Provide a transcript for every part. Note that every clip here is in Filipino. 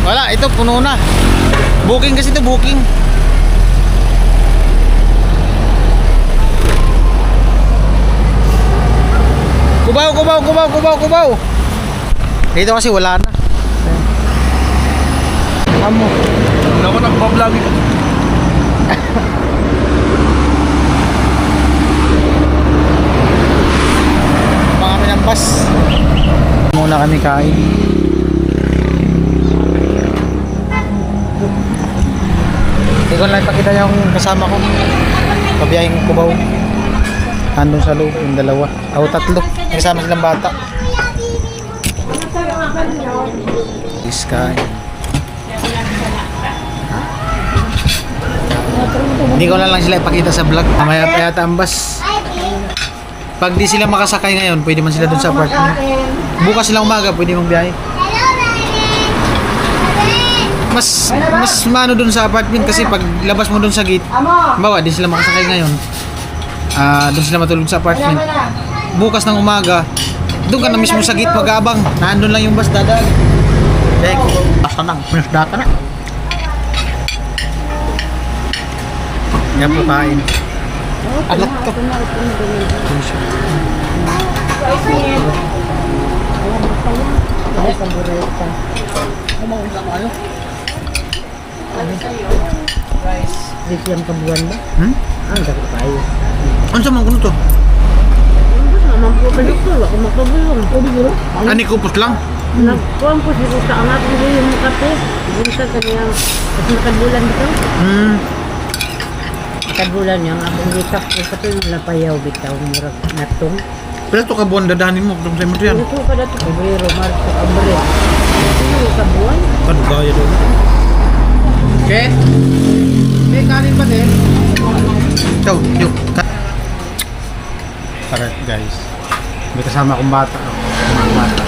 Wala, ito puno na. Booking kasi ito, booking. Kubaw. Dito kasi wala na. Amo. Wala ko nang pa-vlog. Mga kami ng bus. Muna kami kain. Hindi ko lang ipakita yung kasama ko. Pabiyahing Cubao. Nandun sa loob, yung dalawa. O, tatlo. Kasama silang bata. This guy. Hindi ko na lang sila ipakita sa vlog. Mamaya pa yata ang bus. Pag di sila makasakay ngayon, pwede man sila dun sa apartment. Bukas silang umaga, pwede mong biyahe. Mas mano dun sa apartment kasi pag labas mo dun sa gate, bawa di sila makasakay ngayon. Doon sila matulog sa apartment. Bukas ng umaga, doon ka na mismo sa gate mag-aabang. Nandun lang yung bus dadaan. Basta nang, pinasdata na. Yan po kain. Alat ka. Rice yang kebuan ba? Enggak tayo. Ano sa mga kuno to? Mampu balik ko, ako makabulong. O biguro? Ani kupos lang? Nagkuhan ko si Rusa ang ating yung kape. Bunta kaniyang at nakabulan dito. Nakabulan yung abong gitak ko sa ito yung lapayaw bitaw murag natong. Pero ito kabuan dadahanin mo kung sa'yo mo ito yan. Ito ka dito, Febrero, Marso, Abril. Ito kabuan. Ano gaya doon? Okay? May kanin pa din? Ito, yuk. Tara guys. May kasama akong bata. Mga bata.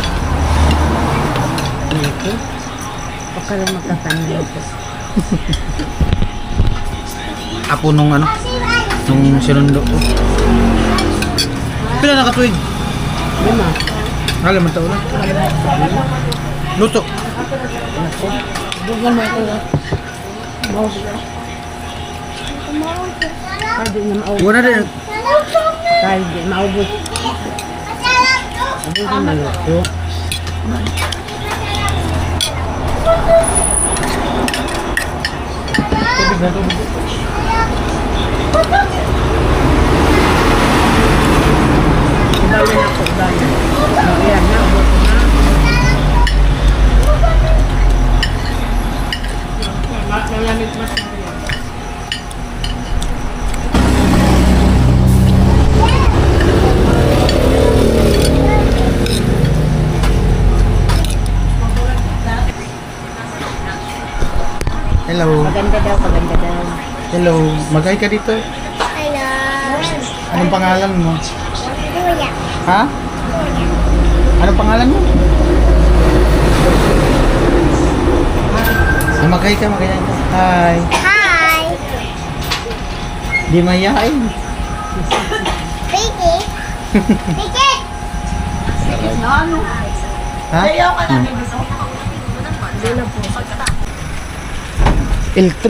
Ito. Baka lang magkakanin ito. Apo nung ano? Nung sinundo ko. Pila nakatuwid? 5. Alam mo taon na? Luto. Bukan mo ito. Mouse. Pwede na maubos. Wala din. Kahit di maubos. Ubos na maluto. Tubig na tubig. Ubayan ako, ubayan. Ayan na, ubos na. Malamit mas. Hello. Maganda daw, maganda daw. Hello. Mag-hi ka dito. Hello. Anong pangalan mo? Kuya. Ha? Anong pangalan mo? Mag-hi ka, mag-hi ka. Hi. Hi. Di mayayain. Vicky. Vicky. Ha? L3.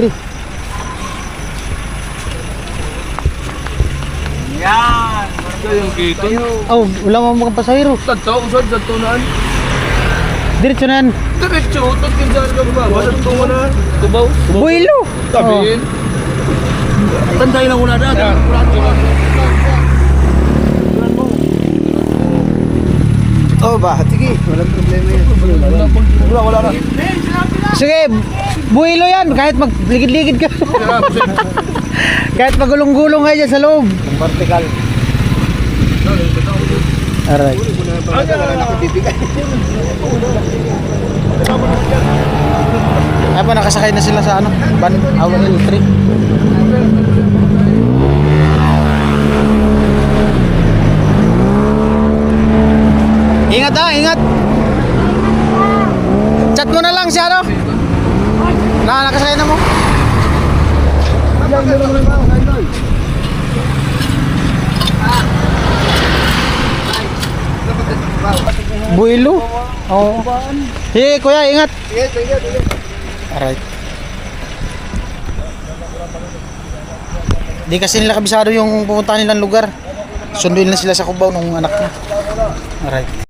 Yan! Ano yung gito? Oh, wala mo mga pasahero. Tagtaw, usad, tagtaw Diretso na yan. Diretso, tagkinsan ka ba? Tagtaw mo na. Tubaw. Builo. Tabihin. Tanday lang una na. Oh, ba? Sige. Walang problema yan. Wala na. Sige, builo yan. Kahit magligid-ligid ka. Kahit magulong-gulong kayo dyan sa loob. Vertical. Alright. Ay pa, nakasakay na sila sa ano? Awan L3. Ingat ha, ingat. Chat mo na lang si ano? Nakasakay na mo. Builo. Oo. Hey, kuya, ingat. Alright. Di kasi nila kabisado yung pupuntahan nilang lugar. Sunduin na sila sa Cubao nung anak niya. Alright.